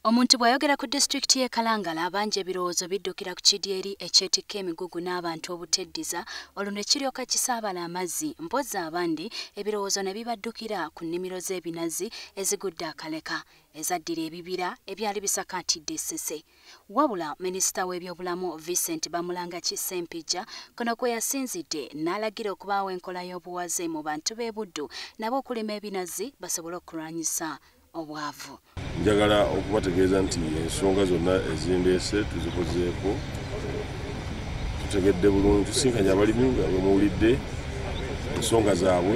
Omuntu bw'ayogera ku disitulikiti y'e Kalangala abanja ebirowoozo biddukira ku kidyeri ekyetikka emigugu n'abantu obuteddiza olwo ne kiryoka kisaabala amazzi mpozzi abandi ebirowoozo ne bibaddukira ku nnimiro z'ebinazi ezigudde akaleka ezaddira ebibira ebyali bisakaatidde Ssese. Wabula minisita w'ebyobulamu Vincent Bamulangaki Ssempijja kuno kwe yasinzidde n'alagira okubaawo enkola y'obuwaze mu bantu b'e Buddu nabo okulima ebinazi basobole okulwanyisa obwavu. Njagala okubategeeza nti ensonga zonna ezindeese tuzikozeeko, tutegedde bulungi, tusinkanye abalimi nga bwe muwulidde ensonga zaabwe,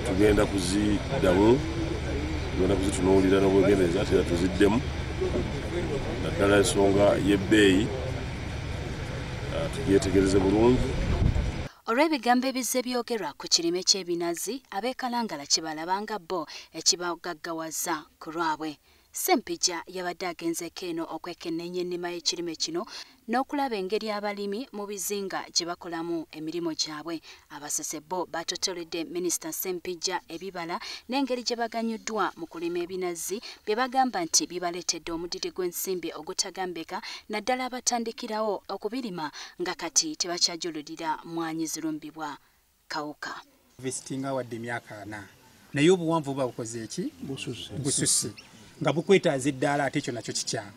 tugenda kuziddamu, tugenda kuzitunuulira n'obwegendereza ate era tuziddemu, naddala ensonga y'ebbeeyi tugyetegereze bulungi. Olw'ebigambo ebizze byogerwa ku kirime ky'ebinazi ab'e Kalangala kye balabanga bo ekibagaggawaza ku lwabwe. Ssempijja yabadde agenzeeko eno okwekenneenya ennima y'ekirime kino n'okulaba engeri abalimi mu bizinga gye bakolamu emirimu gyabwe. Abasese bo batotoledde minisita Ssempijja ebibala n'engeri gye baganyuddwa mu kulima ebinazi bye bagamba nti bibaleetedde omudidi gw'ensimbi ogutagambeka naddala abatandikirawo okubirima nga kati tebakyajululira mmwanyi zirumbibwa kawuka. Visitinga wadde emyaka 4 naye obuwanvu babukoze eki? Bususse nga bukwetaaza eddaala ate ekyo nakyo kikyama.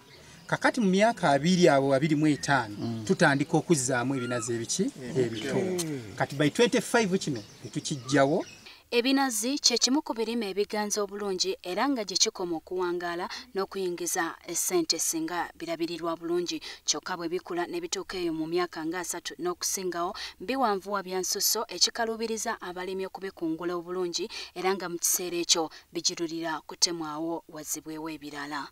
Kakati mu myaka 2 abo 25 tutandika okuzzaamu ebinazi ebiki ebito. Kati by 25 kino tukijjawo. Ebinazi kye kimu ku birime ebiganza obulungi era nga gye kikoma okuwangaala n'okuyingiza essente singa birabirirwa bulungi. Kyokka bwe bikula ne bituuka eyo mu myaka nga 3 n'okusingawo biwanvuwa bya nsusso ekikalubiriza abalimi okubikungula obulungi era nga mu kiseera ekyo bijirulira kutemwawo wazzibwewo ebirala.